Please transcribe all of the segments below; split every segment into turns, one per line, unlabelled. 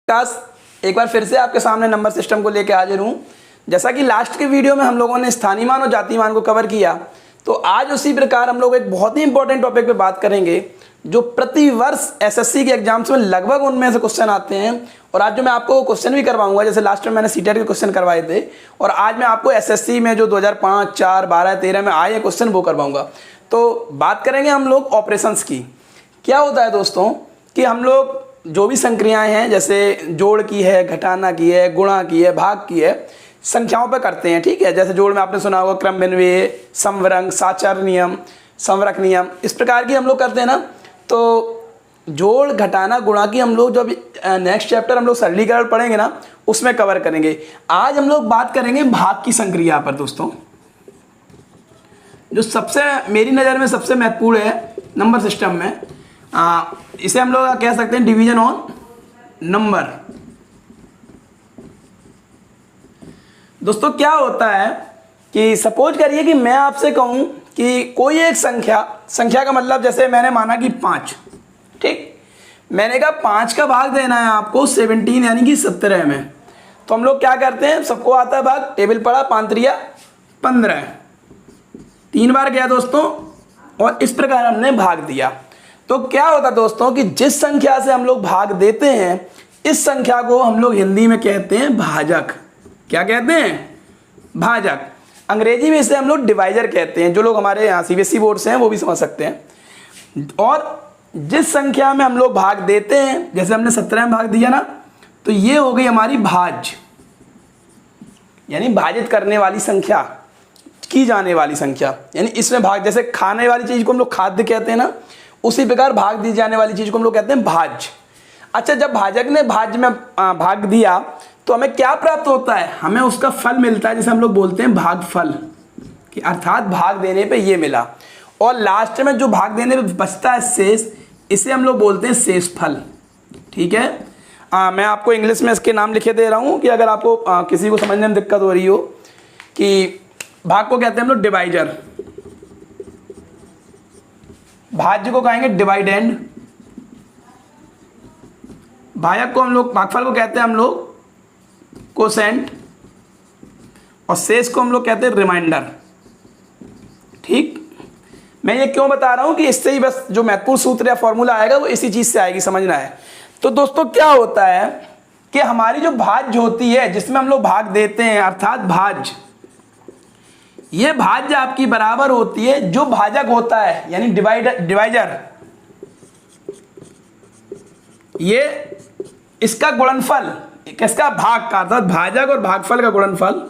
एक बार फिर से आपके सामने नंबर सिस्टम को लेकर हाजिर हूँ। जैसा कि लास्ट के वीडियो में हम लोगों ने स्थानीय मान और जातीय मान को कवर किया, तो आज उसी प्रकार हम लोग एक बहुत ही इंपॉर्टेंट टॉपिक पे बात करेंगे जो प्रति वर्ष एसएससी के एग्जाम्स में लगभग उनमें से क्वेश्चन आते हैं। और आज जो मैं आपको क्वेश्चन भी करवाऊंगा, जैसे लास्ट में मैंने सीटेट के क्वेश्चन करवाए थे, और आज मैं आपको एसएससी में जो 2005, 4, 12, 13 में आए क्वेश्चन वो करवाऊंगा। तो बात करेंगे हम लोग ऑपरेशंस की। क्या होता है दोस्तों कि हम लोग जो भी संक्रियाएं हैं, जैसे जोड़ की है, घटाना की है, गुणा की है, भाग की है, संख्याओं पर करते हैं। ठीक है, जैसे जोड़ में आपने सुना होगा क्रम विन्वय, समवरंग, साचार नियम, संवरक नियम, इस प्रकार की हम लोग करते हैं ना। तो जोड़, घटाना, गुणा की हम लोग जो अभी नेक्स्ट चैप्टर हम लोग सरलीकरण पढ़ेंगे ना, उसमें कवर करेंगे। आज हम लोग बात करेंगे भाग की संक्रिया पर दोस्तों, जो सबसे मेरी नज़र में सबसे महत्वपूर्ण है नंबर सिस्टम में। इसे हम लोग कह सकते हैं डिवीजन ऑन नंबर। दोस्तों क्या होता है कि सपोज करिए कि मैं आपसे कहूं कि कोई एक संख्या का मतलब, जैसे मैंने माना कि 5, ठीक, मैंने कहा 5 का भाग देना है आपको 17 यानी कि 17 में। तो हम लोग क्या करते हैं, सबको आता है भाग, टेबल पढ़ा, 5 3 15, 3 बार गया दोस्तों, और इस प्रकार हमने भाग दिया। तो क्या होता है दोस्तों कि जिस संख्या से हम लोग भाग देते हैं, इस संख्या को हम लोग हिंदी में कहते हैं भाजक। क्या कहते हैं? भाजक। अंग्रेजी में इसे हम लोग डिवाइजर कहते हैं। जो लोग हमारे यहाँ सीबीएसई बोर्ड से हैं वो भी समझ सकते हैं। और जिस संख्या में हम लोग भाग देते हैं, जैसे हमने 17 में भाग दिया ना, तो ये हो गई हमारी भाज्य, यानी भाजित करने वाली संख्या, की जाने वाली संख्या, यानी इसमें भाग, जैसे खाने वाली चीज को हम लोग खाद्य कहते हैं ना, उसी प्रकार भाग दी जाने वाली चीज को हम लोग कहते हैं भाज्य। अच्छा, जब भाजक ने भाज्य में भाग दिया तो हमें क्या प्राप्त होता है? हमें उसका फल मिलता है, जिसे हम लोग बोलते हैं भागफल, कि अर्थात भाग देने पे ये मिला। और लास्ट में जो भाग देने पे बचता है शेष, इसे हम लोग बोलते हैं शेषफल। ठीक है, मैं आपको इंग्लिश में इसके नाम लिखे दे रहा हूँ कि अगर आपको किसी को समझने में दिक्कत हो रही हो, कि भाग को कहते हैं हम लोग डिवाइजर, भाज्य को कहेंगे डिवाइडेंड, भाजक को हम लोग, भागफल को कहते हैं हम लोग कोसेंट, और शेष को हम लोग कहते हैं रिमाइंडर। ठीक, मैं ये क्यों बता रहा हूं कि इससे ही बस जो महत्वपूर्ण सूत्र या फॉर्मूला आएगा वो इसी चीज से आएगी, समझना है। तो दोस्तों क्या होता है कि हमारी जो भाज्य होती है, जिसमें हम लोग भाग देते हैं, अर्थात भाज्य, ये भाज्य आपकी बराबर होती है जो भाजक होता है, यानी डिवाइजर, ये इसका गुणनफल, किसका? भाग का, अर्थात भाजक और भागफल का गुणनफल,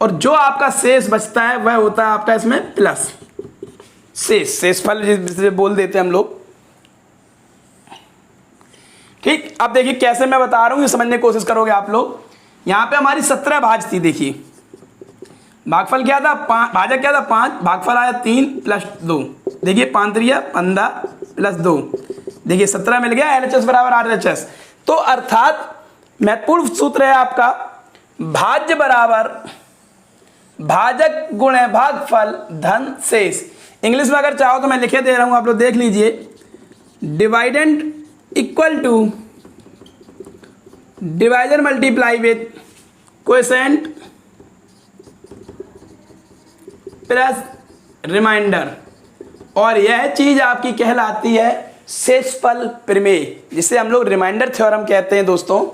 और जो आपका शेष बचता है वह होता है आपका इसमें प्लस शेषफल, जिसे बोल देते हैं हम लोग। ठीक, अब देखिए कैसे मैं बता रहा हूं, ये समझने की कोशिश करोगे आप लोग। यहां पे हमारी 17 भाज्य थी, देखिए भागफल क्या था, भाजक क्या था 5, भागफल आया 3 + 2, देखिए 5 3 15 + 2, देखिए 17 मिल गया। LHS बराबर RHS। तो अर्थात महत्वपूर्ण सूत्र है आपका, भाज्य बराबर भाजक गुणे भागफल धन शेष। इंग्लिश में अगर चाहो तो मैं लिखे दे रहा हूं, आप लोग देख लीजिए, dividend equal to divisor multiply with coefficient plus reminder, और यह चीज आपकी कहलाती है शेषफल प्रमेय, जिसे हम लोग रिमाइंडर थ्योरम कहते हैं। दोस्तों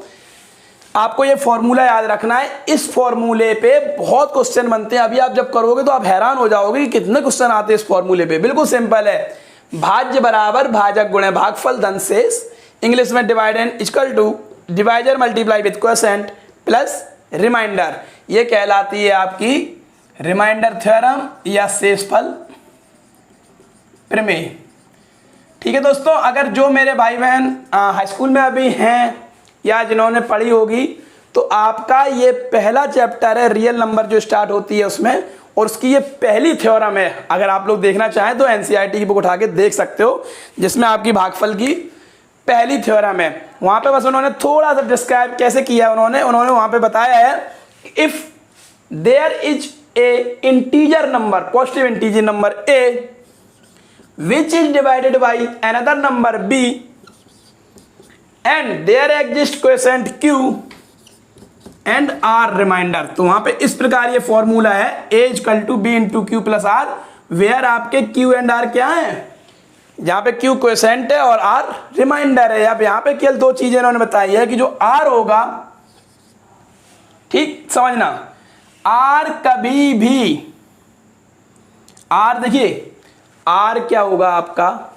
आपको ये फॉर्मूला याद रखना है, इस फॉर्मूले पे बहुत क्वेश्चन बनते हैं। अभी आप जब करोगे तो आप हैरान हो जाओगे कि कितने क्वेश्चन आते हैं इस फॉर्मूले पे। बिल्कुल सिंपल है, भाज्य बराबर भाजक गुणे भागफल धन शेष, इंग्लिश में dividend equal to divisor multiply with coefficient plus reminder, ये कहलाती है आपकी रिमाइंडर थ्योरम या शेषफल प्रमेय। ठीक है दोस्तों, अगर जो मेरे भाई बहन हाई स्कूल में अभी हैं या जिन्होंने पढ़ी होगी, तो आपका ये पहला चैप्टर है, रियल नंबर जो स्टार्ट होती है उसमें, और उसकी ये पहली थ्योरम है। अगर आप लोग देखना चाहें तो एनसीईआरटी की बुक उठा के देख सकते हो, जिसमें आपकी भागफल की पहली थ्योरम है। वहां पे बस उन्होंने थोड़ा सा डिस्क्राइब कैसे किया है, उन्होंने वहां पे बताया है, if there is a integer number, positive integer number a, which is divided by another number b, and there exist quotient Q and R reminder. तो वहां पे इस प्रकार ये फॉर्मूला है A equal to B into Q plus R, where आपके Q and R क्या है, यहाँ पे Q क्वोशेंट है और R रिमाइंडर है। अब यहाँ पे केवल दो चीजें इन्होंने बताई है कि जो R होगा, ठीक समझना, R कभी भी, R देखिए R क्या होगा आपका,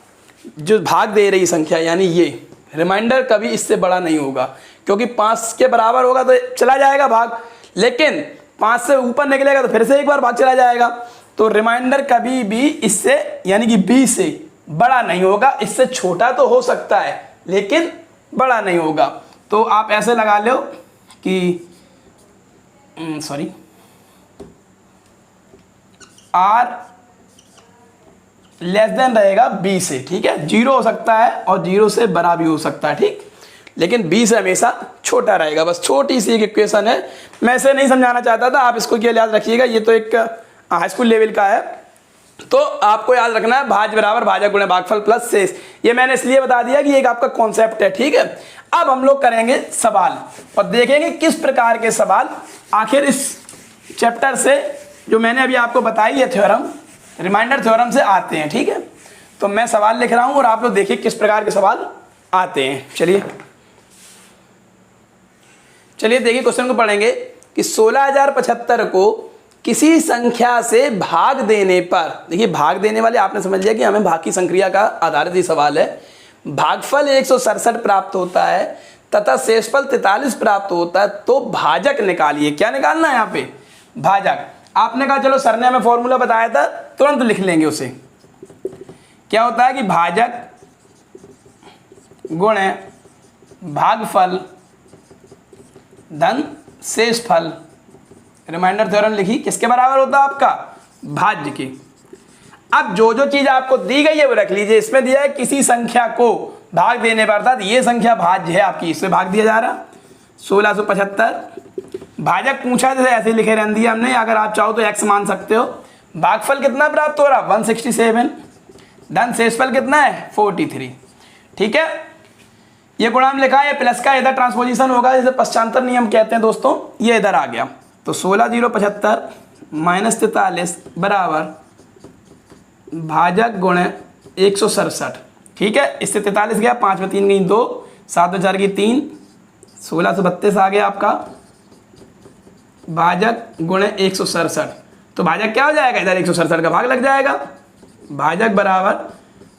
जो भाग दे रही संख्या यानी ये रिमाइंडर कभी इससे बड़ा नहीं होगा, क्योंकि 5 के बराबर होगा तो चला जाएगा भाग, लेकिन 5 से ऊपर निकलेगा तो फिर से एक बार भाग चला जाएगा। तो रिमाइंडर कभी भी इससे यानी कि B से बड़ा नहीं होगा, इससे छोटा तो हो सकता है लेकिन बड़ा नहीं होगा। तो आप ऐसे लगा लो कि सॉरी R लेस देन रहेगा B से, ठीक है, 0 हो सकता है और 0 से बड़ा भी हो सकता है, ठीक, लेकिन B से हमेशा छोटा रहेगा। बस छोटी सी एक इक्वेशन है, मैं इसे नहीं समझाना चाहता था, आप इसको क्या याद रखिएगा, ये तो एक हाई स्कूल लेवल का है। तो आपको याद रखना है भाज्य बराबर भाजक गुणे भागफल प्लस शेष, ये मैंने इसलिए बता दिया कि एक आपका कॉन्सेप्ट है, ठीक है। अब हम लोग करेंगे सवाल और देखेंगे किस प्रकार के सवाल आखिर इस चैप्टर से जो मैंने अभी आपको बताई है थ्योरम, रिमाइंडर थ्योरम से आते हैं, ठीक है। तो मैं सवाल लिख रहा हूं और आप लोग देखिए किस प्रकार के सवाल आते हैं। चलिए देखिए क्वेश्चन को पढ़ेंगे कि 16,075 को किसी संख्या से भाग देने पर, देखिए भाग देने वाले आपने समझ लिया कि हमें भाग की संक्रिया का आधारित ही सवाल है। भागफल 167 प्राप्त होता है तथा शेषफल 43 प्राप्त होता है, तो भाजक निकालिए। क्या निकालना है यहाँ पे, भाजक। आपने कहा चलो सर ने हमें फॉर्मूला बताया था, तुरंत लिख लेंगे उसे। क्या होता है कि भाजक गुणे भागफल धन शेषफल, रिमाइंडर थ्योरम लिखी, किसके बराबर होता है आपका, भाज्य के। अब जो जो चीज आपको दी गई है वो रख लीजिए। इसमें दिया है किसी संख्या को भाग देने पर, अर्थात ये संख्या भाज्य है आपकी, इससे भाग दिया जा रहा 1675। भाजक पूछा जैसे ऐसे लिखे रहने दिया हमने, अगर आप चाहो तो x मान सकते हो। भागफल कितना प्राप्त हो रहा 167, धन शेषफल कितना है 43, ठीक है। ये गुणाम लिखा है, प्लस का इधर ट्रांसपोजिशन होगा, जैसे पश्चांतर नियम कहते हैं दोस्तों, ये इधर आ गया। तो 16,075 माइनस 43 बराबर भाजक गुणे 167, ठीक है। इससे 43 गया, 5 में 3 गई 2, 7 में 4 की 3, 1632 आ गया आपका भाजक गुणे 167। तो भाजक क्या हो जाएगा, इधर 167 का भाग लग जाएगा। भाजक बराबर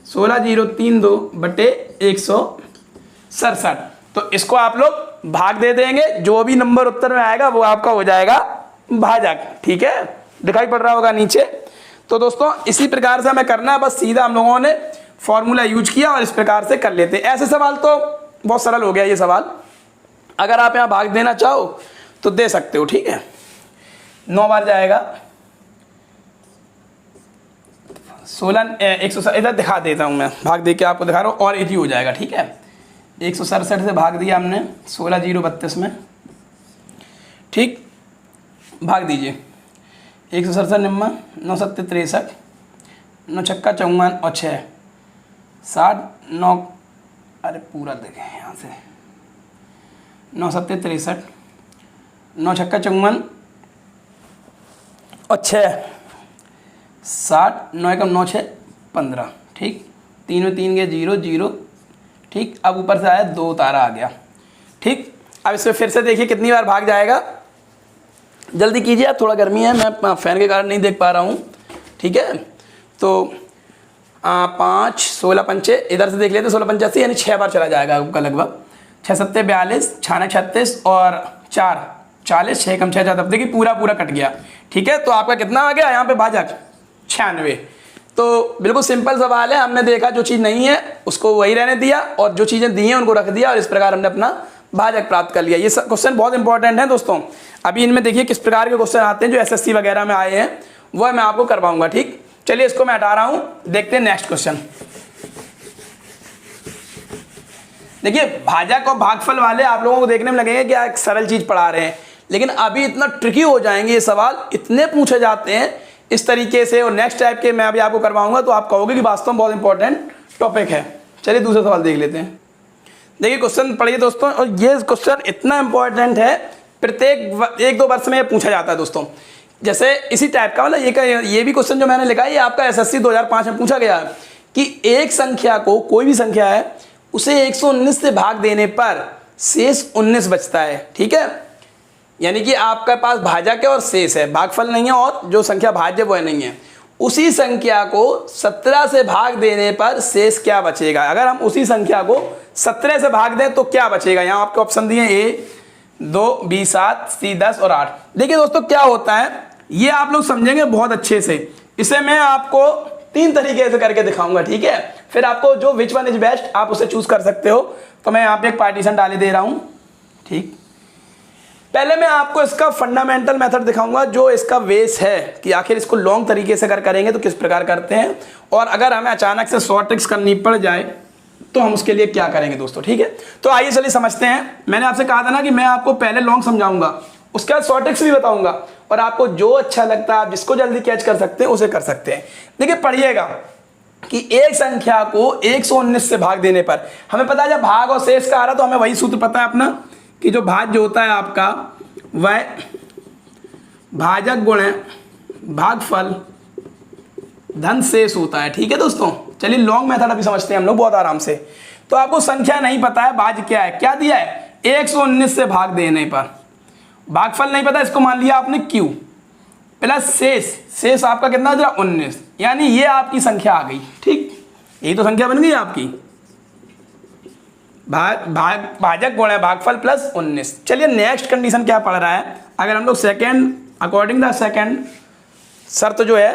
16,032 बटे 167। तो इसको आप लोग भाग दे देंगे, जो भी नंबर उत्तर में आएगा वो आपका हो जाएगा भाजक, ठीक है। दिखाई पड़ रहा होगा नीचे। तो दोस्तों इसी प्रकार से हमें करना है, बस सीधा हम लोगों ने फॉर्मूला यूज किया और इस प्रकार से कर लेते हैं। ऐसे सवाल तो बहुत सरल हो गया ये सवाल, अगर आप यहाँ भाग देना चाहो तो दे सकते हो, ठीक है। 9 बार जाएगा 16 100, इधर दिखा देता हूँ मैं, भाग दे के आपको दिखा रहा हूँ और इजी हो जाएगा, ठीक है। 167 से भाग दिया हमने 16,032 में, ठीक, भाग दीजिए 167 निम्मा 9 7 63, 9 छक्का 54 और 6 60 9, अरे पूरा देखें यहाँ से, 9 7 63, 9 छक्का 54 और 6 60, 9 एकम 9 6 15, ठीक। 3 में 3 गए 0 0, ठीक। अब ऊपर से आया 2 तारा आ गया, ठीक। अब इसमें फिर से देखिए कितनी बार भाग जाएगा, जल्दी कीजिए, थोड़ा गर्मी है, मैं फैन के कारण नहीं देख पा रहा हूँ, ठीक है। तो 5 16 पंचे, इधर से देख लेते 16 85, यानी 6 बार चला जाएगा आपका लगभग। 6 7 42, 6 36 और 4 40, 6 कम 6 4, देखिए पूरा पूरा कट गया, ठीक है। तो आपका कितना आ गया यहाँ पे भाजक 96। तो बिल्कुल सिंपल सवाल है, हमने देखा जो चीज़ नहीं है उसको वही रहने दिया और जो चीज़ें दी हैं उनको रख दिया और इस प्रकार हमने अपना भाजक प्राप्त कर लिया। ये क्वेश्चन बहुत इंपॉर्टेंट है दोस्तों। अभी इनमें देखिए किस प्रकार के क्वेश्चन आते हैं जो एसएससी वगैरह में आए हैं, वह मैं आपको करवाऊंगा, ठीक। चलिए इसको मैं हटा रहा हूं, देखते हैं नेक्स्ट क्वेश्चन। देखिए भाजक और भागफल वाले आप लोगों को देखने में लगेगा कि एक सरल चीज पढ़ा रहे हैं, लेकिन अभी इतना ट्रिकी हो जाएंगे ये सवाल, इतने पूछे जाते हैं इस तरीके से, और नेक्स्ट टाइप के मैं अभी आपको करवाऊंगा तो आप कहोगे कि वास्तव में बहुत इंपॉर्टेंट टॉपिक है। चलिए दूसरा सवाल देख लेते हैं। देखिए क्वेश्चन पढ़िए दोस्तों, और ये क्वेश्चन इतना इंपॉर्टेंट है, प्रत्येक 1-2 वर्ष में ये पूछा जाता है दोस्तों। जैसे इसी टाइप का मतलब ये भी क्वेश्चन जो मैंने लिखा है ये आपका एसएससी 2005 में पूछा गया है कि एक संख्या को, कोई भी संख्या है, उसे 119 से भाग देने पर शेष 19 बचता है। ठीक है, यानी कि आपके पास भाजक है और शेष है, भागफल नहीं है और जो संख्या भाज्य वो नहीं है। उसी संख्या को 17 से भाग देने पर शेष क्या बचेगा? अगर हम उसी संख्या को 17 से भाग दें तो क्या बचेगा? यहाँ आपके ऑप्शन दिए A 2, B 7, C 10 और 8। देखिए दोस्तों क्या होता है, ये आप लोग समझेंगे बहुत अच्छे से। इसे मैं आपको 3 तरीके से करके दिखाऊंगा, ठीक है। फिर आपको जो विच वन इज बेस्ट आप उसे चूज कर सकते हो। तो मैं यहाँ पे एक पार्टीशन डाले दे रहा हूँ, ठीक। पहले मैं आपको इसका फंडामेंटल मेथड दिखाऊंगा, जो इसका बेस है कि आखिर इसको लॉन्ग तरीके से करेंगे तो किस प्रकार करते हैं, और अगर हमें अचानक से शॉर्ट ट्रिक्स करनी पड़ जाए तो हम उसके लिए क्या करेंगे दोस्तों, ठीक है। तो आइए चलिए समझते हैं। मैंने आपसे कहा था ना कि मैं आपको पहले लॉन्ग समझाऊंगा, उसके बाद शॉर्ट ट्रिक्स भी बताऊंगा, और आपको जो अच्छा लगता है, आप जिसको जल्दी कैच कर सकते हैं उसे कर सकते हैं। देखिए पढ़िएगा कि एक संख्या को 119 से भाग देने पर, हमें पता है जब भाग और शेष का आ रहा तो हमें वही सूत्र पता है अपना कि जो भाज्य होता है आपका वह भाजक गुणे भागफल धन शेष होता है। ठीक है दोस्तों, चलिए लॉन्ग मेथड अभी समझते हैं हम लोग बहुत आराम से। तो आपको संख्या नहीं पता है, भाज्य क्या है, क्या दिया है 119 से भाग देने पर, भागफल नहीं पता, इसको मान लिया आपने q प्लस शेष, शेष आपका कितना जरा 19, यानी ये आपकी संख्या आ गई। ठीक, यही तो संख्या बन गई आपकी, भाजक गुणा भागफल प्लस 19। चलिए नेक्स्ट कंडीशन क्या पड़ रहा है, अगर हम लोग सेकेंड अकॉर्डिंग द सेकेंड शर्त जो है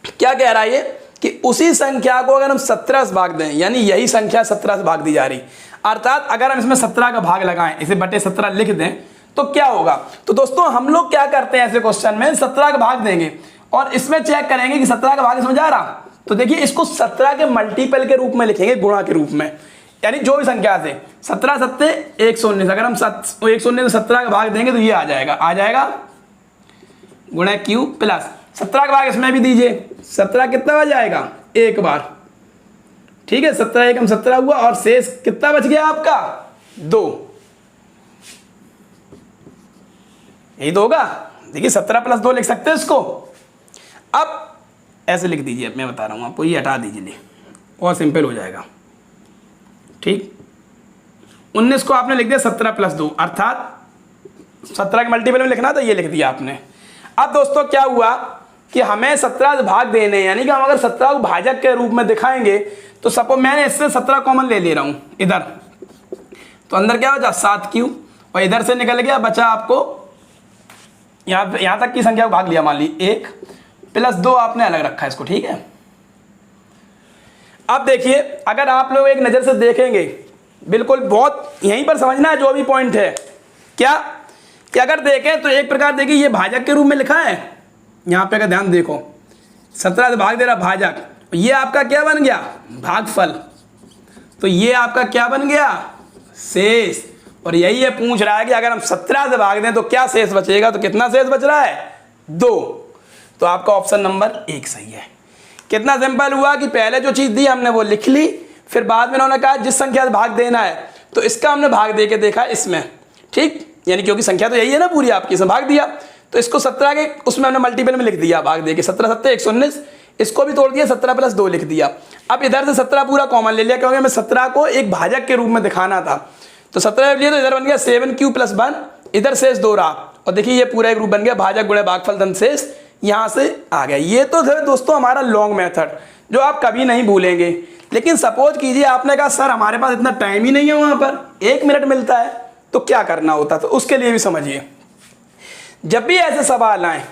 क्या कह रहा है ये कि उसी संख्या को अगर हम 17 से भाग दें, यानी यही संख्या 17 से भाग दी जा रही, अर्थात अगर हम इसमें 17 का भाग लगाएं, इसे बटे 17 लिख दें तो क्या होगा। तो दोस्तों हम लोग क्या करते हैं ऐसे क्वेश्चन में, 17 का भाग देंगे और इसमें चेक करेंगे कि 17 का भाग इसमें जा रहा, तो देखिए इसको 17 के मल्टीपल के रूप में लिखेंगे, गुणा के रूप में, यानी जो भी संख्या से 17 सत्ते 119, अगर हम 119 में 17 का भाग देंगे तो ये आ जाएगा गुणा q प्लस 17 का भाग इसमें भी दीजिए, 17 कितना बार जाएगा, एक बार। ठीक है, 17 एकम 17 हुआ और शेष कितना बच गया आपका 2, यही तो होगा। देखिए 17 प्लस 2 लिख सकते हैं इसको। अब ऐसे लिख दीजिए, मैं बता रहा हूं आपको, ये हटा दीजिए और सिंपल हो जाएगा। ठीक, 19 को आपने लिख दिया 17 प्लस 2, अर्थात 17 के मल्टीपल में लिखना था, ये लिख दिया आपने। अब दोस्तों क्या हुआ कि हमें 17 से भाग देने, यानी कि हम अगर 17 को भाजक के रूप में दिखाएंगे तो सपोज मैंने इससे 17 कॉमन ले रहा हूं इधर, तो अंदर क्या बचा 7q, और इधर से निकल गया बचा आपको यहां तक की संख्या को भाग लिया, मान ली 1 प्लस 2 आपने अलग रखा है इसको। ठीक है, अब देखिए अगर आप लोग एक नजर से देखेंगे, बिल्कुल बहुत यहीं पर समझना है जो भी पॉइंट है, क्या कि अगर देखें तो एक प्रकार देखिए ये भाजक के रूप में लिखा है, यहां पे अगर ध्यान देखो 17 से भाग दे रहा भाजक, ये आपका क्या बन गया भागफल, तो ये आपका क्या बन गया शेष, और यही ये पूछ रहा है कि अगर हम 17 से भाग दें तो क्या शेष बचेगा, तो कितना शेष बच रहा है 2, तो आपका ऑप्शन नंबर 1 सही है। कितना सिंपल हुआ कि पहले जो चीज दी हमने वो लिख ली, फिर बाद में उन्होंने कहा जिस संख्या से भाग देना है तो इसका हमने भाग दे के देखा इसमें। ठीक, यानी क्योंकि संख्या तो यही है ना पूरी आपकी, इसमें भाग दिया तो इसको 17 के उसमें हमने मल्टीपल में लिख दिया भाग दे के, 17 सत्ते 119, इसको भी तोड़ दिया 17 प्लस 2 लिख दिया। अब इधर से 17 पूरा कॉमन ले लिया क्योंकि हमें 17 को एक भाजक के रूप में दिखाना था, तो 17 लिए तो इधर बन गया 7q प्लस 1, इधर शेष 2 रहा, और देखिए ये पूरा एक रूप बन गया भाजक गुणे भागफल धन शेष, यहां से आ गया। ये तो थे दोस्तों हमारा लॉन्ग मेथड जो आप कभी नहीं भूलेंगे। लेकिन सपोज कीजिए आपने कहा सर हमारे पास इतना टाइम ही नहीं है, वहां पर 1 मिनट मिलता है, तो क्या करना होता, तो उसके लिए भी समझिए। जब भी ऐसे सवाल आए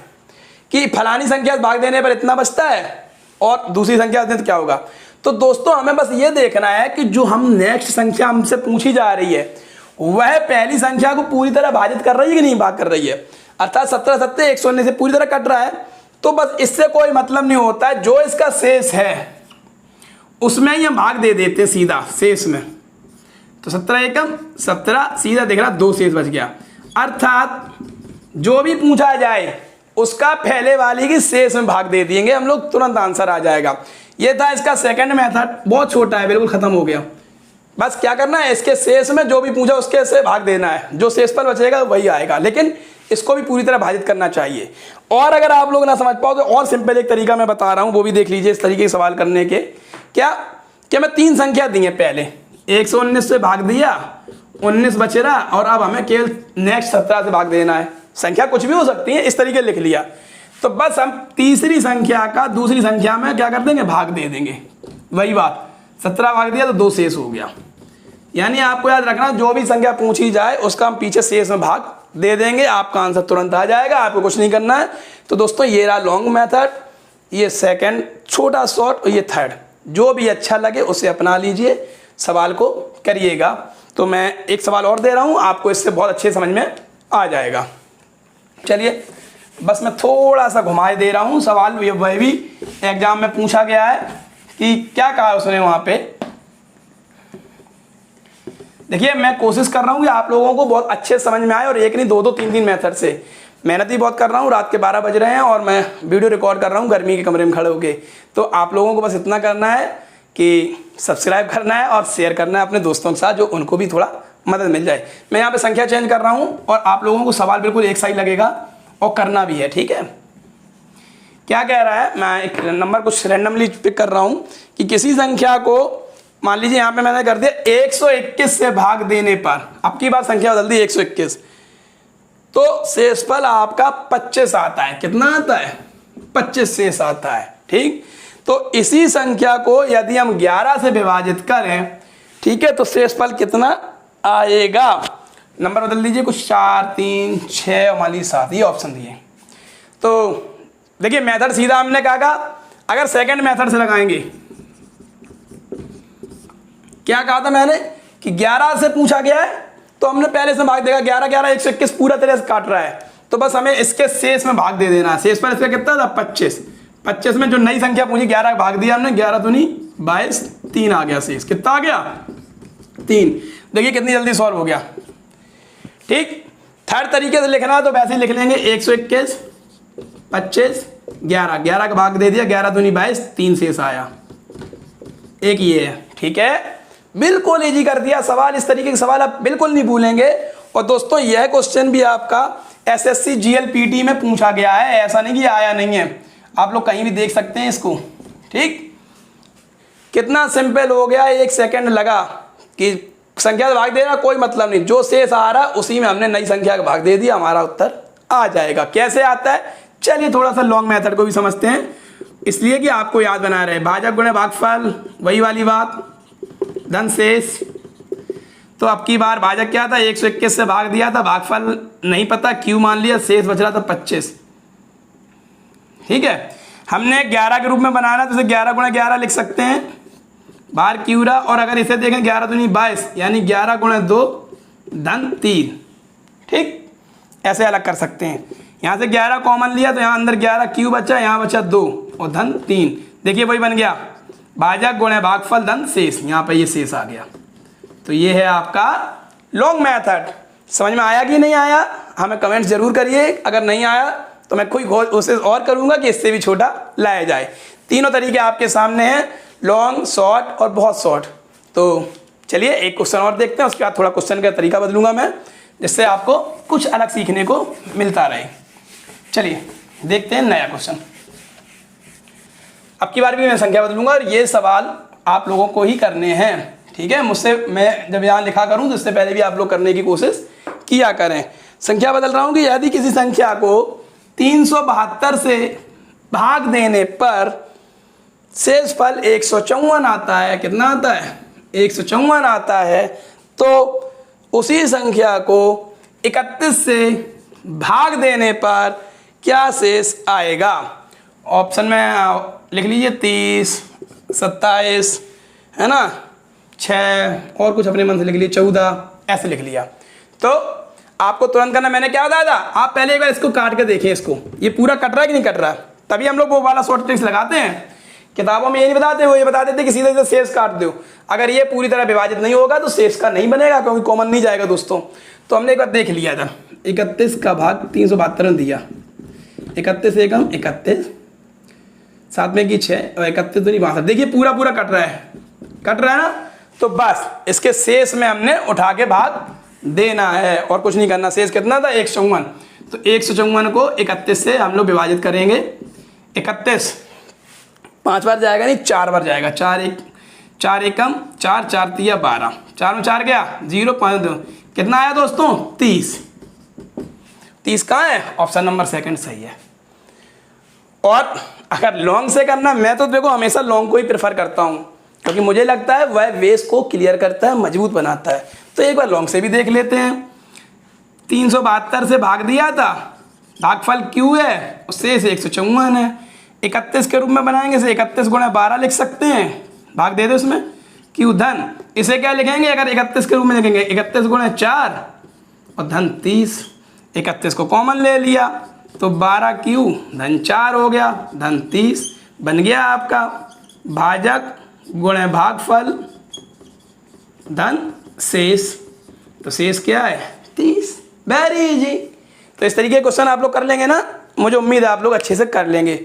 कि फलानी संख्या से भाग देने पर इतना बचता है और दूसरी संख्या दें तो क्या होगा, तो दोस्तों हमें बस ये देखना है कि जो हम नेक्स्ट संख्या हमसे पूछी जा रही है वह पहली संख्या को पूरी तरह भाजित कर रही है कि नहीं भाग कर रही है, अर्थात 17 सत्ते 119 से पूरी तरह कट रहा है, तो बस इससे कोई मतलब नहीं होता है। जो इसका शेष है उसमें ही हम भाग दे देते हैं सीधा शेष में, तो 17 एकम 17 सीधा देख रहा 2 शेष बच गया, अर्थात जो भी पूछा जाए उसका पहले वाली की शेष में भाग दे देंगे हम लोग, तुरंत आंसर आ जाएगा। ये था इसका सेकंड मेथड, बहुत छोटा है, बिल्कुल खत्म हो गया। बस क्या करना है, इसके शेष में जो भी पूछा उसके से भाग देना है, जो शेषफल बचेगा वही आएगा, लेकिन इसको भी पूरी तरह भाजित करना चाहिए। और अगर आप लोग ना समझ पाओ तो और सिंपल एक तरीका मैं बता रहा हूँ, वो भी देख लीजिए इस तरीके के सवाल करने के। क्या मैं 3 संख्या दी है, पहले 119 से भाग दिया, 19 बचे रहा, और अब हमें केवल नेक्स्ट 17 से भाग देना है। संख्या कुछ भी हो सकती है, इस तरीके लिख लिया, तो बस हम तीसरी संख्या का दूसरी संख्या में क्या कर देंगे, भाग दे देंगे। वही बात, 17 भाग दिया तो 2 शेष हो गया। यानी आपको याद रखना, जो भी संख्या पूछी जाए उसका हम पीछे शेष में भाग दे देंगे, आपका आंसर तुरंत आ जाएगा, आपको कुछ नहीं करना है। तो दोस्तों ये रहा लॉन्ग मेथड, ये सेकंड छोटा शॉर्ट, और ये थर्ड, जो भी अच्छा लगे उसे अपना लीजिए, सवाल को करिएगा। तो मैं एक सवाल और दे रहा हूँ, आपको इससे बहुत अच्छे समझ में आ जाएगा। चलिए बस मैं थोड़ा सा घुमाए दे रहा हूँ सवाल, वह भी एग्जाम में पूछा गया है कि क्या कहा उसने वहाँ पे। देखिए मैं कोशिश कर रहा हूँ कि आप लोगों को बहुत अच्छे समझ में आए, और एक नहीं 2-2 3-3 मेथड से मेहनत ही बहुत कर रहा हूँ। रात के 12 बज रहे हैं और मैं वीडियो रिकॉर्ड कर रहा हूँ गर्मी के कमरे में खड़े होके। तो आप लोगों को बस इतना करना है कि सब्सक्राइब करना है और शेयर करना है अपने दोस्तों के साथ, जो उनको भी थोड़ा मदद मिल जाए। मैं यहाँ पे संख्या चेंज कर रहा हूँ और आप लोगों को सवाल बिल्कुल एक सा ही लगेगा और करना भी है, ठीक है। क्या कह रहा है, मैं एक नंबर कुछ रैंडमली पिक कर रहा हूँ कि किसी संख्या को, मान लीजिए यहाँ पे मैंने कर दिया 121 से भाग देने पर, अब की बार संख्या बदल दी 121, तो शेषफल आपका 25 आता है। कितना आता है, 25 शेष आता है, ठीक। तो इसी संख्या को यदि हम 11 से विभाजित करें, ठीक है, तो शेषफल कितना आएगा। नंबर बदल दीजिए, कुछ 4 3 6 और मान लीजिए 7, ये ऑप्शन दिए। तो देखिए मेथड सीधा हमने कहा, अगर सेकंड मेथड से लगाएंगे, क्या कहा था मैंने कि 11 से पूछा गया है तो हमने पहले से भाग देगा, 11 11 121 पूरा तरह से काट रहा है, तो बस हमें इसके शेष में भाग दे देना है। शेष पर इसका कितना था, 25। 25 में जो नई संख्या पूछी 11 भाग दिया हमने, 11 दूनी 22, 3 आ गया शेष। कितना आ गया, 3। देखिए कितनी जल्दी सॉल्व हो गया, ठीक। थर्ड तरीके से लिखना है तो वैसे ही लिख लेंगे, 121 25 11, 11 का भाग दे दिया, 11 दूनी 22, 3 शेष आया, एक ये है, ठीक है। बिल्कुल इजी कर दिया सवाल, इस तरीके के सवाल आप बिल्कुल नहीं भूलेंगे। और दोस्तों यह क्वेश्चन भी आपका एसएससी जीएलपीटी में पूछा गया है, ऐसा नहीं कि आया नहीं है, आप लोग कहीं भी देख सकते हैं इसको, ठीक। कितना सिंपल हो गया, 1 सेकंड लगा कि संख्या भाग देना, कोई मतलब नहीं, जो शेष आ रहा उसी में हमने नई संख्या का भाग दे दिया, हमारा उत्तर आ जाएगा। कैसे आता है, चलिए थोड़ा सा लॉन्ग मेथड को भी समझते हैं, इसलिए कि आपको याद बना रहे। भाजक गुणे भागफल, वही वाली बात, धन शेष। तो अब की बार भाजक क्या था, 121 से भाग दिया था, भागफल नहीं पता, क्यू मान लिया, शेष बच रहा था 25, ठीक है। हमने 11 के रूप में बनाना तो इसे 11 गुणे 11 लिख सकते हैं, बाहर क्यू रहा। और अगर इसे देखें 11 दूनी 22, यानी 11 गुणे 2 धन 3, ठीक, ऐसे अलग कर सकते हैं। यहाँ से 11 कॉमन लिया तो यहाँ अंदर 11 क्यू बचा, यहाँ बचा 2 और धन 3। देखिए वही बन गया, भाजक गुणे भागफल धन शेष, यहाँ पे ये शेष आ गया। तो ये है आपका लॉन्ग मेथड। समझ में आया कि नहीं आया, हमें कमेंट जरूर करिए। अगर नहीं आया तो मैं कोई कोशिश और करूंगा कि इससे भी छोटा लाया जाए। तीनों तरीके आपके सामने हैं, लॉन्ग, शॉर्ट और बहुत शॉर्ट। तो चलिए एक क्वेश्चन और देखते हैं, उसके बाद थोड़ा क्वेश्चन का तरीका बदलूंगा मैं, जिससे आपको कुछ अलग सीखने को मिलता रहे। चलिए देखते हैं नया क्वेश्चन। अब की बार भी मैं संख्या बदलूंगा और ये सवाल आप लोगों को ही करने हैं, ठीक है। मुझसे मैं जब यहाँ लिखा करूँ तो इससे पहले भी आप लोग करने की कोशिश किया करें। संख्या बदल रहा हूँ कि यदि किसी संख्या को 372 से भाग देने पर शेषफल 154 आता है, कितना आता है, 154 आता है, तो उसी संख्या को 31 से भाग देने पर क्या शेष आएगा। ऑप्शन में लिख लीजिए 30, 27, है ना, 6 और कुछ अपने मन से लिख लीजिए, 14, ऐसे लिख लिया। तो आपको तुरंत करना, मैंने क्या बताया था, आप पहले एक बार इसको काट के देखें, इसको ये पूरा कट रहा है कि नहीं कट रहा, तभी हम लोग वो वाला शॉर्ट ट्रिक्स लगाते हैं। किताबों में ये नहीं बताते, वो ये बता देते कि सीधे सीधे शेष काट दो। अगर ये पूरी तरह विभाजित नहीं होगा तो शेष का नहीं बनेगा, क्योंकि कॉमन नहीं जाएगा दोस्तों। तो हमने एक बार देख लिया था, 31 का भाग 372 में दिया, 31 एकम 31, साथ में की 6 और 31 तो नहीं 62। देखिए पूरा पूरा कट रहा है, कट रहा है ना। तो बस इसके शेष में हमने उठा के भाग देना है और कुछ नहीं करना। शेष कितना था 154, तो 154 को 31 से हम लोग विभाजित करेंगे। 31 5 बार जाएगा नहीं, 4 बार जाएगा। 4 एकम 4, 4 तिया 12, 4 में 4 गया 0, 5 2, कितना आया दोस्तों 30। 30 कहाँ है, ऑप्शन नंबर सेकंड सही है। और अगर लॉन्ग से करना, मैं तो देखो हमेशा लॉन्ग को ही प्रेफर करता हूँ क्योंकि मुझे लगता है वह बेस को क्लियर करता है, मजबूत बनाता है। तो एक बार लॉन्ग से भी देख लेते हैं। 372 से भाग दिया था, भागफल क्यू है, उससे 154 है। 31 के रूप में बनाएंगे, इसे 31 गुणा 12 लिख सकते हैं, भाग दे दो उसमें, क्यू धन। इसे क्या लिखेंगे अगर 31 के रूप में लिखेंगे, 31 गुणा 4 और धन 30। 31 को कॉमन ले लिया तो 12 क्यू धन 4 हो गया, धन 30 बन गया आपका भाजक गुणे भागफल धन शेष। तो शेष क्या है 30। Very easy. तो इस तरीके के क्वेश्चन आप लोग कर लेंगे ना, मुझे उम्मीद है आप लोग अच्छे से कर लेंगे।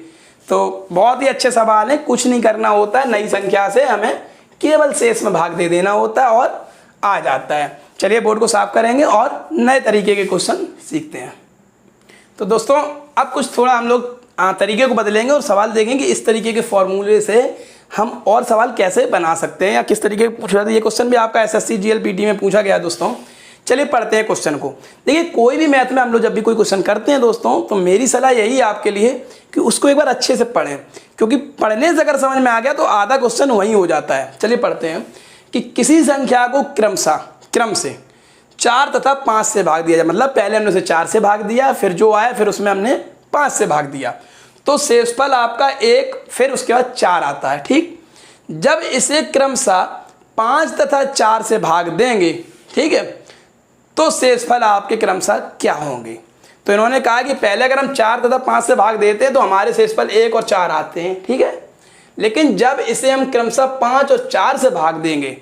तो बहुत ही अच्छे सवाल हैं, कुछ नहीं करना होता है, नई संख्या से हमें केवल शेष में भाग दे देना होता है और आ जाता है। चलिए बोर्ड को साफ करेंगे और नए तरीके के क्वेश्चन सीखते हैं। तो दोस्तों अब कुछ थोड़ा हम लोग तरीके को बदलेंगे और सवाल देखेंगे इस तरीके के फॉर्मूले से हम और सवाल कैसे बना सकते हैं या किस तरीके से पूछ रहा था। ये क्वेश्चन भी आपका एसएससी जीएलपीटी में पूछा गया दोस्तों। चलिए पढ़ते हैं क्वेश्चन को। देखिए कोई भी मैथ में हम लोग जब भी कोई क्वेश्चन करते हैं दोस्तों, तो मेरी सलाह यही है आपके लिए कि उसको एक बार अच्छे से पढ़ें, क्योंकि पढ़ने से अगर समझ में आ गया तो आधा क्वेश्चन वहीं हो जाता है। चलिए पढ़ते हैं कि किसी संख्या को क्रम से 4 तथा 5 से भाग दिया जाए। मतलब पहले हमने उसे 4 से भाग दिया, फिर जो आया फिर उसमें हमने 5 से भाग दिया, तो शेषफल आपका 1, फिर उसके बाद 4 आता है। ठीक, जब इसे क्रमशः 5 तथा 4 से भाग देंगे, ठीक है, तो शेषफल आपके क्रमशः क्या होंगे। तो इन्होंने कहा कि पहले अगर हम 4 तथा 5 से भाग देते हैं तो हमारे शेषफल 1 और 4 आते हैं, ठीक है। लेकिन जब इसे हम क्रमशः 5 और 4 से भाग देंगे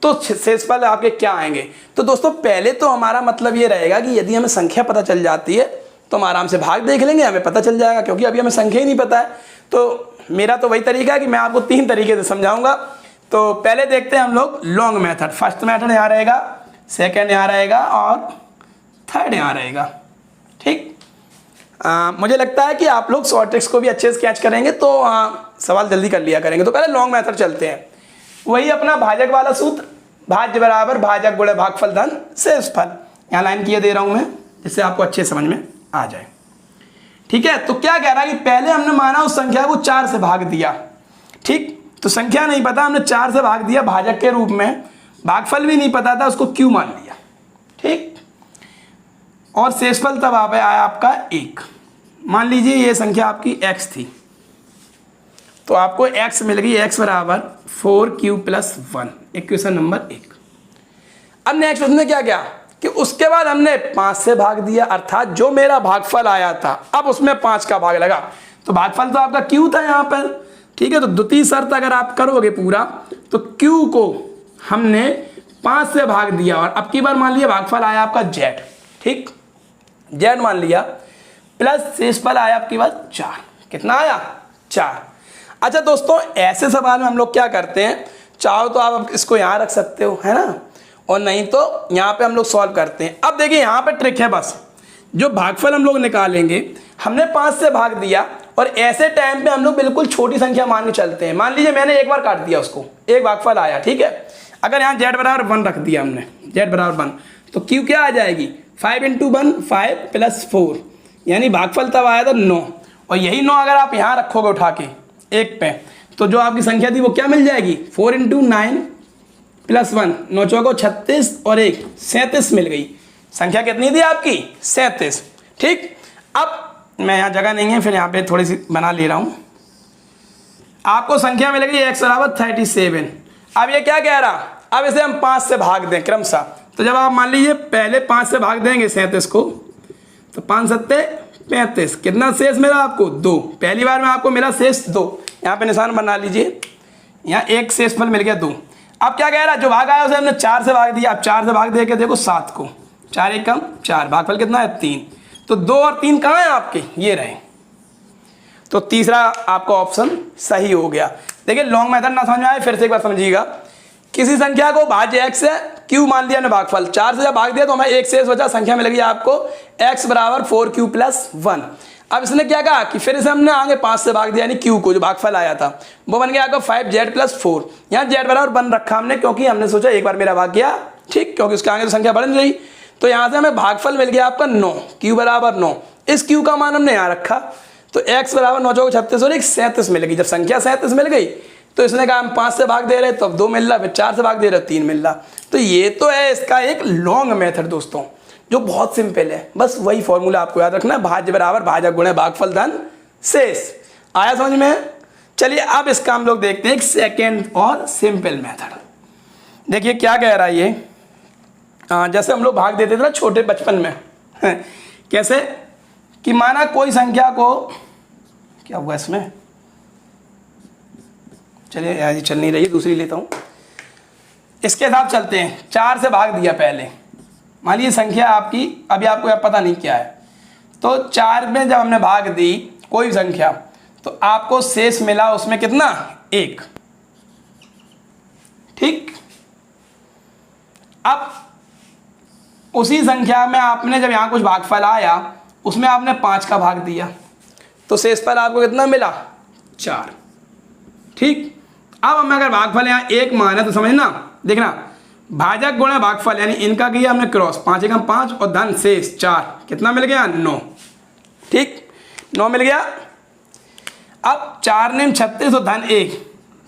तो शेषफल आपके क्या आएंगे। तो दोस्तों पहले तो हमारा मतलब ये रहेगा कि यदि हमें संख्या पता चल जाती है तो हम आराम से भाग देख लेंगे, हमें पता चल जाएगा, क्योंकि अभी हमें संख्या ही नहीं पता है। तो मेरा तो वही तरीका है कि मैं आपको 3 तरीके से समझाऊंगा। तो पहले देखते हैं हम लोग लॉन्ग मेथड। फर्स्ट मेथड यहाँ रहेगा, सेकेंड यहाँ रहेगा और थर्ड यहाँ रहेगा। ठीक, मुझे लगता है कि आप लोग शॉर्ट ट्रिक्स को भी अच्छे से कैच करेंगे तो सवाल जल्दी कर लिया करेंगे। तो पहले लॉन्ग मेथड चलते हैं। वही अपना भाजक वाला सूत्र, भाज्य बराबर भाजक गुणे भागफल धन शेषफल। यहाँ लाइन किए दे रहा हूँ मैं, जिससे आपको अच्छे समझ में आ जाए। ठीक है, तो क्या कह रहा है कि पहले हमने माना उस संख्या को 4 से भाग दिया। ठीक, तो संख्या नहीं पता, हमने 4 से भाग दिया भाजक के रूप में, भागफल भी नहीं पता था, उसको क्यू मान लिया। ठीक, और शेषफल तब आया आपका 1। मान लीजिए ये संख्या आपकी x थी, तो आपको x मिल गई, x बराबर 4q + 1, इक्वेशन नंबर 1। अब नेक्स्ट उसने क्या किया कि उसके बाद हमने 5 से भाग दिया, अर्थात जो मेरा भागफल आया था अब उसमें 5 का भाग लगा, तो भागफल तो आपका q था यहाँ पर। ठीक है, तो द्वितीय शर्त अगर आप करोगे पूरा तो q को हमने 5 से भाग दिया और अब की बार मान लिया भागफल आया आपका z। ठीक, z मान लिया, प्लस शेषफल आया आपकी बात 4। कितना आया 4। अच्छा दोस्तों ऐसे सवाल में हम लोग क्या करते हैं, चाहो तो आप इसको यहाँ रख सकते हो, है ना, और नहीं तो यहाँ पे हम लोग सॉल्व करते हैं। अब देखिए यहाँ पे ट्रिक है, बस जो भागफल हम लोग निकालेंगे, हमने 5 से भाग दिया और ऐसे टाइम पे हम लोग बिल्कुल छोटी संख्या मान के चलते हैं। मान लीजिए मैंने एक बार काट दिया उसको, एक भागफल आया, ठीक है। अगर यहाँ z बराबर 1 रख दिया हमने, z बराबर 1, तो q क्या आ जाएगी 5 × 1 5 + 4, यानी भागफल तब आया था 9। और यही 9 अगर आप यहाँ रखोगे उठा के 1 पे, तो जो आपकी संख्या थी वो क्या मिल जाएगी 4 × 9 + 1, 9 चौको 36 और 1 37 मिल गई। संख्या कितनी थी आपकी 37। ठीक, अब मैं यहाँ जगह नहीं है, फिर यहाँ पे थोड़ी सी बना ले रहा हूँ। आपको संख्या मिलेगी x बराबर 37। अब ये क्या कह रहा, अब इसे हम 5 से भाग दें क्रमशः। तो जब आप मान लीजिए पहले 5 से भाग देंगे 37 को, तो 5 7 35, कितना शेष मिला आपको 2। पहली बार में आपको मिला शेष 2, यहाँ पे निशान बना लीजिए, यहाँ एक शेषफल मिल गया 2। अब क्या कह रहा है, जो भाग आया उसे हमने 4 से भाग दिया। अब 4 से भाग दे के देखो 7 को, 4 × 1 = 4, भागफल कितना है 3। तो 2 और 3 कहाँ हैं आपके, ये रहे। तो तीसरा आपका ऑप्शन सही हो गया। देखिए लॉन्ग मेथड ना समझ में आए फिर से एक बार समझिएगा किसी संख्या को भाज्य x से q मान लिया हमने भागफल, 4 से जब भाग दिया तो हमें एक शेष बचा, संख्या मिल गई आपको x बराबर 4q + 1। अब इसने क्या कहा कि फिर इसे हमने आगे 5 से भाग दिया, यानी q को जो भागफल आया था वो बन गया आपका 5z + 4। यहाँ z बराबर 1 रखा हमने क्योंकि हमने सोचा एक बार मेरा भाग गया, ठीक, क्योंकि उसके आगे तो संख्या बढ़ नहीं रही। तो यहाँ से हमें भागफल मिल गया आपका 9, q बराबर 9। इस q का मान हमने यहाँ रखा तो x बराबर 9 चौक 36 और 37 मिल गई। जब संख्या 37 मिल गई तो इसने कहा हम 5 से भाग दे रहे तो अब 2 मिल रहा, फिर 4 से भाग दे रहे 3 मिल रहा। तो ये तो है इसका एक लॉन्ग मेथड दोस्तों, जो बहुत सिंपल है। बस वही फॉर्मूला आपको याद रखना है, भाज्य बराबर भाजक गुणे भागफल धन शेष। आया समझ में? चलिए अब इसका हम लोग देखते हैं एक सेकेंड और सिंपल मेथड। देखिए क्या कह रहा है ये, जैसे हम लोग भाग देते थे ना छोटे बचपन में कैसे कि माना कोई संख्या को, क्या हुआ इसमें, चलिए यार ये चल नहीं रही, दूसरी लेता हूँ। इसके साथ चलते हैं, 4 से भाग दिया पहले, मान लीजिए संख्या आपकी अभी आपको पता नहीं क्या है, तो 4 में जब हमने भाग दी कोई संख्या तो आपको शेष मिला उसमें कितना, 1, ठीक। अब उसी संख्या में आपने जब यहाँ कुछ भागफल आया उसमें आपने 5 का भाग दिया तो शेषफल आपको कितना मिला, 4, ठीक। अब हमें अगर भागफल यहाँ 1 माना तो समझना, देखना भाजक गुणे भागफल यानी इनका किया हमने क्रॉस, 5 एकम 5 और धन शेष 4, कितना मिल गया, 9, ठीक, 9 मिल गया। अब 4 ने 36 और धन 1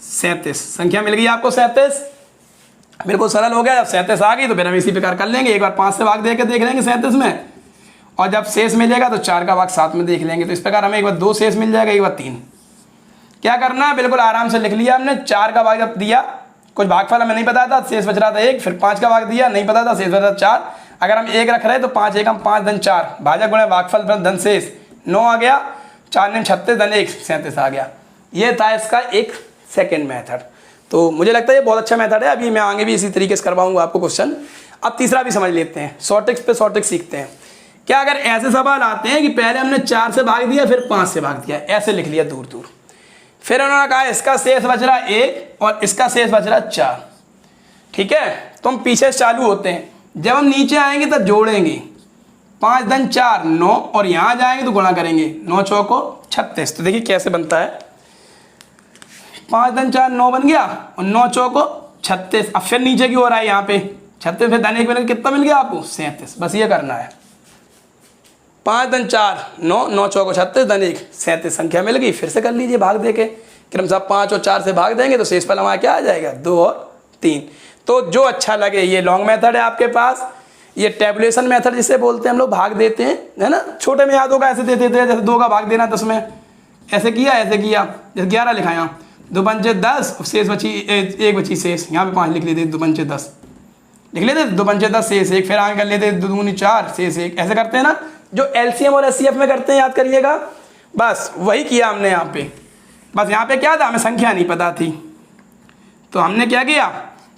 37, संख्या मिल गई आपको 37, बिल्कुल सरल हो गया। जब 37 आ गई तो फिर हम इसी प्रकार कर लेंगे, एक बार 5 से भाग दे के देख लेंगे 37 में, और जब शेष मिलेगा तो 4 का भाग 7 में देख लेंगे। तो इस प्रकार हमें एक बार 2 शेष मिल जाएगा, एक बार 3। क्या करना है, बिल्कुल आराम से लिख लिया हमने। 4 का भाग जब दिया, कुछ भागफल हमें नहीं पता था, शेष बच रहा था 1, फिर 5 का भाग दिया, नहीं पता था, शेष बच रहा था 4। अगर हम 1 रख रहे हैं तो 5 एकम 5 धन 4 भाजक गुणे भागफल धन शेष 9 आ गया, 4 ने 36 धन 1 37 आ गया। ये था इसका एक सेकेंड मेथड। तो मुझे लगता है ये बहुत अच्छा मेथड है। अभी मैं आगे भी इसी तरीके से करवाऊंगा आपको क्वेश्चन। अब तीसरा भी समझ लेते हैं, शॉर्ट ट्रिक्स पे शॉर्ट ट्रिक्स सीखते हैं। क्या अगर ऐसे सवाल आते हैं कि पहले हमने 4 से भाग दिया फिर 5 से भाग दिया, ऐसे लिख लिया दूर दूर, फिर उन्होंने कहा इसका शेष बच रहा 1 और इसका शेष बच रहा 4, ठीक है। तो हम पीछे से चालू होते हैं, जब हम नीचे आएंगे तब जोड़ेंगे, 5 धन 4 9, और यहाँ जाएंगे तो गुणा करेंगे, 9 चौको 36। तो देखिए कैसे बनता है, 5 धन 4 9 बन गया और 9 चौको 36। अब फिर नीचे की ओर आए, यहाँ पे 36 फिर धन 1 बन कितना मिल गया आपको, 37। बस ये करना है, 5 धन 4 9, 9 चौको 36 धन 1 37, संख्या मिल गई। फिर से कर लीजिए भाग दे के, क्रमशः 5 और 4 से भाग देंगे तो शेषफल हमारा क्या आ जाएगा, 2 और 3। तो जो अच्छा लगे, ये लॉन्ग मेथड है आपके पास, ये टेबुलेशन मेथड जिसे बोलते हैं हम लोग, भाग देते हैं, है ना। छोटे में याद होगा ऐसे देते थे, जैसे 2 का भाग देना 10 में, ऐसे किया जैसे 11 लिखा, यहाँ 2 पंचे 10, शेष बची 1 बची शेष, यहाँ पे 5 लिख लेते, 2 पंचे 10 लिख लेते, 2 पंचे 10 शेष 1, फिर आगे कर लेते 2 दूनी 4 शेष 1, ऐसे करते हैं ना, जो एलसीएम और एचसीएफ में करते हैं, याद करिएगा। बस वही किया हमने यहाँ पे। बस यहाँ पे क्या था, हमें संख्या नहीं पता थी, तो हमने क्या किया,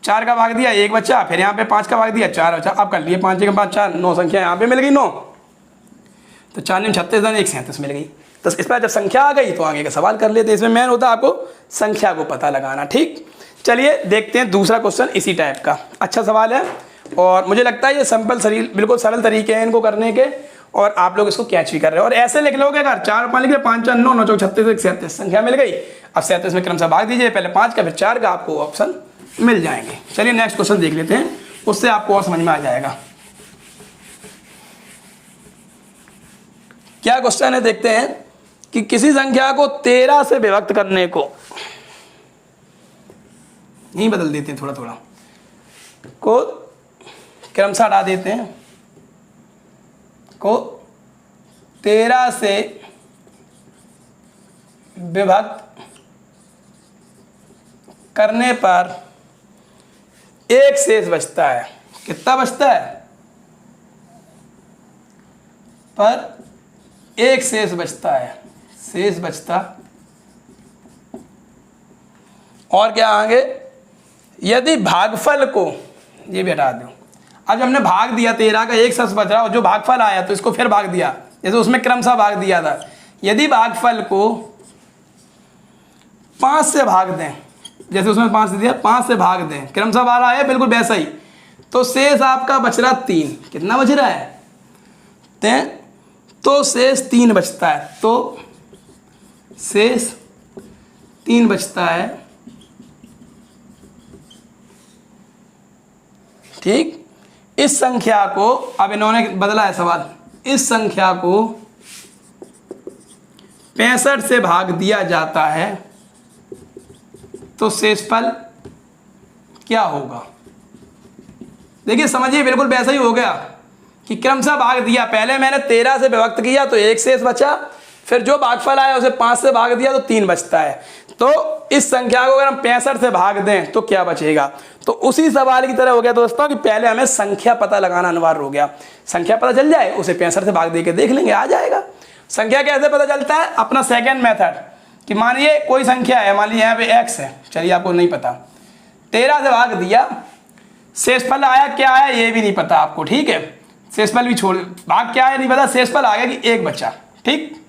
4 का भाग दिया 1 बचा, फिर यहाँ पे 5 का भाग दिया 4 बचा। अब कर लिए 5 के 5 4 9, संख्या यहाँ पे मिल गई 9, तो 4 ने 36 धन 1 37 मिल गई। तो इस पर जब संख्या आ गई तो आगे का सवाल कर लेते। इसमें मेन होता है आपको संख्या को पता लगाना, ठीक। चलिए देखते हैं दूसरा क्वेश्चन इसी टाइप का। अच्छा सवाल है और मुझे लगता है ये सिंपल बिल्कुल सरल तरीके हैं इनको करने के, और आप लोग इसको कैच भी कर रहे हो। और ऐसे लिख लोगे, अगर 4 5 लिख रहे, 5 4 9 9 चौक 36 1 37, संख्या मिल गई। अब 37 में क्रमशः भाग दीजिए, पहले 5 का फिर 4 का, आपको ऑप्शन मिल जाएंगे। चलिए नेक्स्ट क्वेश्चन देख लेते हैं, उससे आपको और समझ में आ जाएगा क्या क्वेश्चन है। देखते हैं कि किसी संख्या को 13 से विभक्त करने को, नहीं बदल देते हैं, थोड़ा थोड़ा को क्रमशः हटा देते हैं, को 13 से विभक्त करने पर एक शेष बचता है। कितना बचता है, पर एक शेष बचता है, शेष बचता। और क्या आगे, यदि भागफल को, ये भी हटा दो। अब हमने भाग दिया 13 का, एक शेष बच रहा और जो भागफल आया तो इसको फिर भाग दिया, जैसे उसमें क्रमशः भाग दिया था। यदि भागफल को 5 से भाग दें, जैसे उसमें 5 दे दिया, 5 से भाग दें, क्रमशः वाला है बिल्कुल वैसा ही। तो शेष आपका बच रहा 3। कितना बच रहा है? तो शेष 3 बचता है। तो शेष 3 बचता है। ठीक, इस संख्या को अब इन्होंने बदला है सवाल, इस संख्या को 65 से भाग दिया जाता है तो शेषफल क्या होगा? देखिए समझिए, बिल्कुल वैसा ही हो गया कि क्रमशः भाग दिया। पहले मैंने 13 से विभक्त किया तो 1 शेष बचा, फिर जो भागफल आया उसे 5 से भाग दिया तो 3 बचता है। तो इस संख्या को अगर हम 65 से भाग दें तो क्या बचेगा? तो उसी सवाल की तरह हो गया दोस्तों कि पहले हमें संख्या पता लगाना अनिवार्य हो गया। संख्या पता चल जाए, उसे 65 से भाग दे के देख लेंगे, आ जाएगा। संख्या कैसे पता चलता है? अपना सेकेंड मेथड कि मानिए कोई संख्या है, मान लीजिए यहाँ पे x है, चलिए आपको नहीं पता, 13 से भाग दिया, शेषफल आया क्या आया ये भी नहीं पता आपको, ठीक है, शेषफल भी छोड़, भाग क्या आया नहीं पता, शेषफल आ गया कि 1 बचा। ठीक,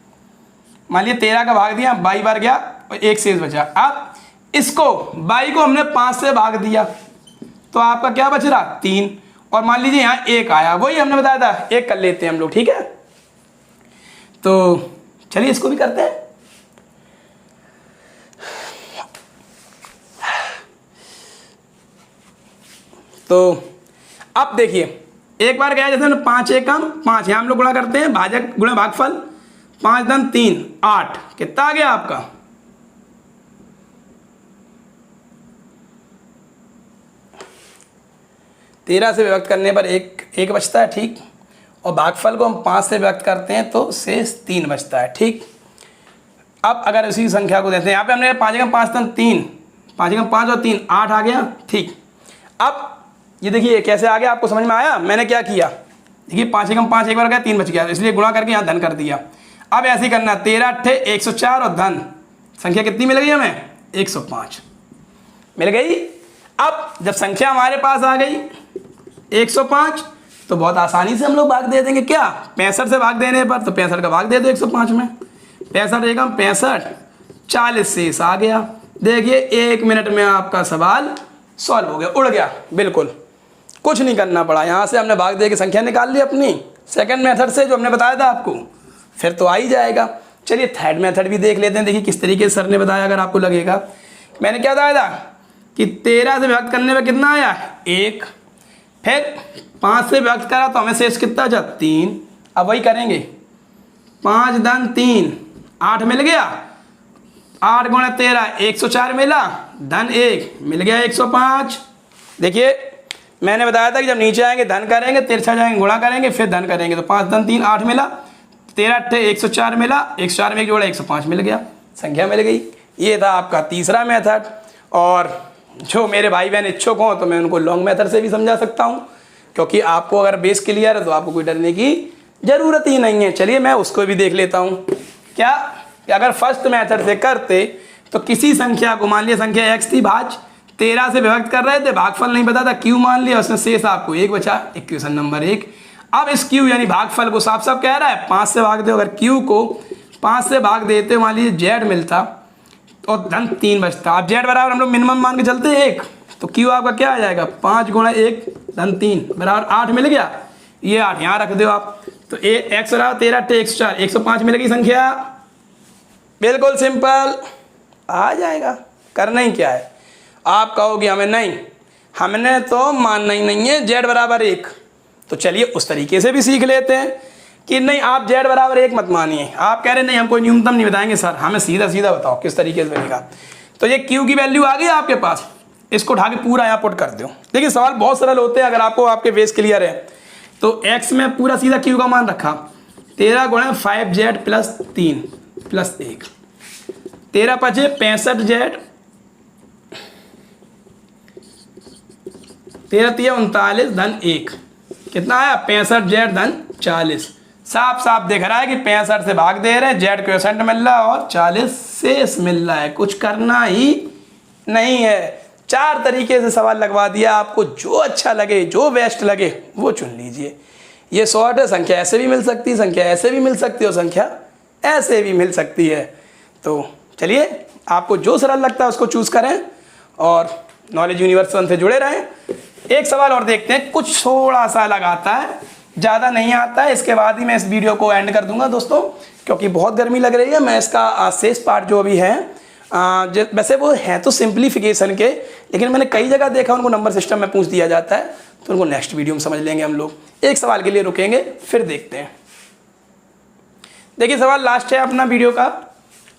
मान लीजिए 13 का भाग दिया, 22 बार गया और 1 शेष बचा। अब इसको 22 को हमने 5 से भाग दिया तो आपका क्या बच रहा? 3। और मान लीजिए यहाँ 1 आया, वही हमने बताया था, 1 कर लेते हैं हम लोग, ठीक है। तो चलिए इसको भी करते हैं। तो अब देखिए, एक बार गया जैसे हमने 5 एकम 5, यहाँ हम लोग गुणा करते हैं, भाजक गुणा भागफल, 5 धन 3 8, कितना आ गया आपका? तेरह से विभक्त करने पर एक बचता है, ठीक, और भागफल को हम 5 से विभक्त करते हैं तो शेष 3 बचता है। ठीक, अब अगर इसी संख्या को देते हैं, यहाँ पे हमने 5 एकम 5 धन 3, 5 एकम 5 और 3 8 आ गया। ठीक, अब ये देखिए कैसे आ गया, आपको समझ में आया? मैंने क्या किया, देखिए 5 एकम 5 एक बार गया, 3 बच गया, इसलिए गुणा करके यहाँ धन कर दिया। अब ऐसे ही करना, 13 8 104 और धन, संख्या कितनी मिल गई हमें? 105 मिल गई। अब जब संख्या हमारे पास आ गई 105 तो बहुत आसानी से हम लोग भाग दे देंगे। क्या? 65 से भाग देने पर, तो 65 का भाग दे दो 105 में, 65 एकम 65, 40 शेष आ गया। देखिए 1 मिनट में आपका सवाल सॉल्व हो गया, उड़ गया, बिल्कुल कुछ नहीं करना पड़ा। यहाँ से हमने भाग दे के संख्या निकाल ली अपनी सेकंड मेथड से, जो हमने बताया था आपको, फिर तो आ ही जाएगा। चलिए थर्ड मेथड भी देख लेते हैं, देखिए किस तरीके से सर ने बताया। अगर आपको लगेगा, मैंने क्या बताया था कि 13 से विभक्त करने में कितना आया? 1, फिर 5 से विभक्त करा तो हमें शेष कितना बचा? 3। अब वही करेंगे, 5 धन 3 8 मिल गया, 8 गुणा 13 104 मिला, धन 1 मिल गया 105। देखिए मैंने बताया था कि जब नीचे आएंगे धन करेंगे, तिरछा जाएंगे गुणा करेंगे, फिर धन करेंगे। तो 5 धन 3 8 मिला, 13 8 104 मिला, 104 में एक जोड़ा 105 मिल गया, संख्या मिल गई। ये था आपका तीसरा मेथड। और जो मेरे भाई बहन इच्छुक हों तो मैं उनको लॉन्ग मेथड से भी समझा सकता हूँ, क्योंकि आपको अगर बेस क्लियर है तो आपको कोई डरने की ज़रूरत ही नहीं है। चलिए मैं उसको भी देख लेता हूँ। क्या कि अगर फर्स्ट मेथड से करते तो किसी संख्या को, मान लिया संख्या x थी, भाज 13 से विभक्त कर रहे थे, भागफल नहीं पता था, q मान लिया, उसमें शेष आपको 1 बचा, इक्वेशन नंबर 1। अब इस q यानी भागफल को साफ साफ कह रहा है 5 से भाग दो। अगर q को 5 से भाग देते मान लीजिए z मिलता और धन 3 बचता। अब z बराबर हम लोग मिनिमम मान के चलते हैं 1, तो q आपका क्या आ जाएगा? 5 गुणा 1 धन 3 बराबर 8 मिल गया। ये 8 यहाँ रख दो आप, तो x बराबर 13 104 105 मिल गई संख्या। बिल्कुल सिंपल, आ जाएगा। करना ही क्या है? आप कहोगे हमें नहीं, हमने तो मानना ही नहीं है z बराबर 1। तो चलिए उस तरीके से भी सीख लेते हैं कि नहीं, आप z बराबर 1 मत मानिए। आप कह रहे नहीं हम कोई न्यूनतम नहीं बताएंगे सर, हमें सीधा सीधा बताओ किस तरीके से बनेगा। तो ये q की वैल्यू आ गई आपके पास, इसको उठा के पूरा यहाँ पुट कर दो। देखिए सवाल बहुत सरल होते हैं, अगर आपको आपके बेस क्लियर है तो x में पूरा सीधा q का मान रखा, 13 गुणा 5z प्लस 3 प्लस 1, 13 पचे 65z, 13 39 धन 1, कितना आया? 65z धन 40। साफ साफ दिख रहा है कि 65 से भाग दे रहे हैं, z क्वोशेंट मिल रहा है और 40 शेष मिल रहा है, कुछ करना ही नहीं है। 4 तरीके से सवाल लगवा दिया, आपको जो अच्छा लगे, जो बेस्ट लगे वो चुन लीजिए। ये शॉर्ट है, संख्या ऐसे भी मिल सकती है, संख्या ऐसे भी मिल सकती है और संख्या ऐसे भी मिल सकती है। तो चलिए आपको जो सरल लगता है उसको चूज़ करें और नॉलेज यूनिवर्स 1 से जुड़े रहें। एक सवाल और देखते हैं, कुछ थोड़ा सा अलग आता है, ज़्यादा नहीं आता है। इसके बाद ही मैं इस वीडियो को एंड कर दूंगा दोस्तों, क्योंकि बहुत गर्मी लग रही है। मैं इसका शेष पार्ट जो अभी है, वैसे वो है तो सिंप्लीफिकेशन के, लेकिन मैंने कई जगह देखा उनको नंबर सिस्टम में पूछ दिया जाता है, तो उनको नेक्स्ट वीडियो में समझ लेंगे हम लोग। एक सवाल के लिए रुकेंगे, फिर देखते हैं। देखिए सवाल लास्ट है अपना वीडियो का,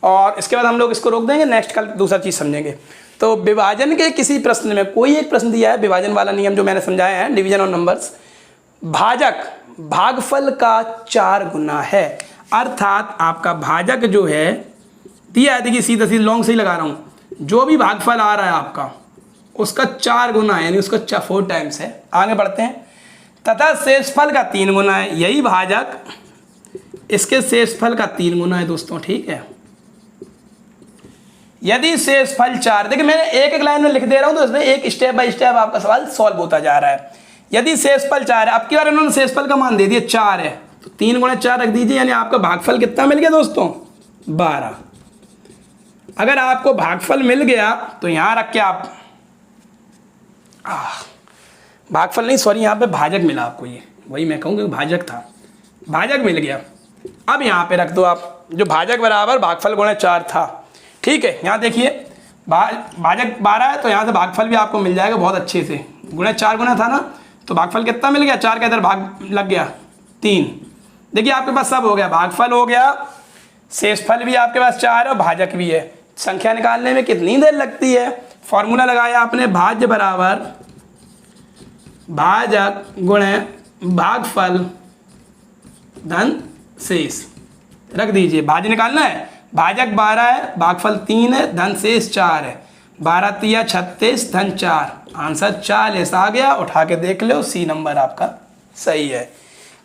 और इसके बाद हम लोग इसको रोक देंगे, नेक्स्ट कल दूसरा चीज़ समझेंगे। तो विभाजन के किसी प्रश्न में कोई एक प्रश्न दिया है, विभाजन वाला नियम जो मैंने समझाया है, डिवीजन ऑफ नंबर्स, भाजक भागफल का 4 गुना है। अर्थात आपका भाजक जो है दिया है, देखिए सीधा सीधा लॉन्ग से ही लगा रहा हूँ, जो भी भागफल आ रहा है आपका उसका 4 गुना है, यानी उसका 4 टाइम्स है। आगे बढ़ते हैं। तथा शेषफल का 3 गुना है, यही भाजक इसके शेषफल का 3 गुना है दोस्तों, ठीक है। यदि शेषफल 4, देखिए मैंने एक एक लाइन में लिख दे रहा हूं, तो इसमें एक स्टेप बाय स्टेप आपका सवाल सॉल्व होता जा रहा है। यदि शेषफल 4 है, अब की बार इन्होंने शेषफल का मान दे दिया 4 है, तो 3 गुणा 4 रख दीजिए, यानी आपका भागफल कितना मिल गया दोस्तों, 12। अगर आपको भागफल मिल गया तो यहां रख के आप भागफल नहीं, सॉरी, यहाँ पे भाजक मिला आपको, ये वही मैं कहूँगा भाजक था, भाजक मिल गया। अब यहाँ पे रख दो आप, जो भाजक बराबर भागफल गुणा 4 था, ठीक है। यहाँ देखिए भाजक 12 है, तो यहाँ से भागफल भी आपको मिल जाएगा बहुत अच्छे से। गुणा 4 गुना था ना, तो भागफल कितना मिल गया, 4 का इधर भाग लग गया 3। देखिए आपके पास सब हो गया, भागफल हो गया, शेषफल भी आपके पास 4 है और भाजक भी है। संख्या निकालने में कितनी देर लगती है, फॉर्मूला लगाया आपने, भाज्य बराबर भाजक गुणे भागफल धन शेष, रख दीजिए। भाज्य निकालना है, भाजक 12 है, भागफल 3 है, धन शेष 4 है, 12 तिया 36, धन 4, आंसर 40 आ गया। उठा के देख लो, सी नंबर आपका सही है।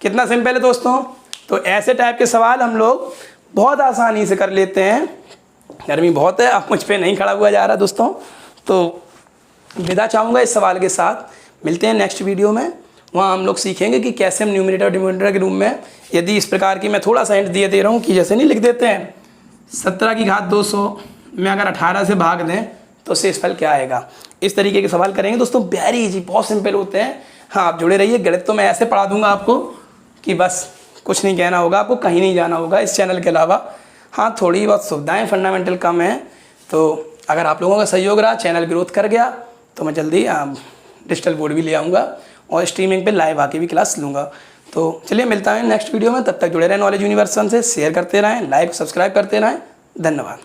कितना सिंपल है दोस्तों। तो ऐसे टाइप के सवाल हम लोग बहुत आसानी से कर लेते हैं। गर्मी बहुत है, अब मुझ पे नहीं खड़ा हुआ जा रहा दोस्तों, तो विदा चाहूँगा इस सवाल के साथ। मिलते हैं नेक्स्ट वीडियो में, वहाँ हम लोग सीखेंगे कि कैसे हम न्यूमरेटर और डिनोमिनेटर के रूप में, यदि इस प्रकार की, मैं थोड़ा सा हिंट दे रहा हूँ कि जैसे नहीं लिख देते हैं 17 की घात 200 में अगर 18 से भाग दें तो शेषफल क्या आएगा, इस तरीके के सवाल करेंगे दोस्तों। वेरी इजी, बहुत सिंपल होते हैं। हाँ, आप जुड़े रहिए। गणित तो मैं ऐसे पढ़ा दूंगा आपको कि बस कुछ नहीं कहना होगा, आपको कहीं नहीं जाना होगा इस चैनल के अलावा। हाँ, थोड़ी बहुत सुविधाएँ फंडामेंटल कम हैं, तो अगर आप लोगों का सहयोग रहा, चैनल ग्रोथ कर गया, तो मैं जल्दी डिजिटल बोर्ड भी ले आऊँगा और स्ट्रीमिंग पे लाइव आके भी क्लास लूँगा। तो चलिए मिलता है नेक्स्ट वीडियो में, तब तक जुड़े रहें नॉलेज यूनिवर्स 1 से, शेयर करते रहें, लाइक सब्सक्राइब करते रहें। धन्यवाद।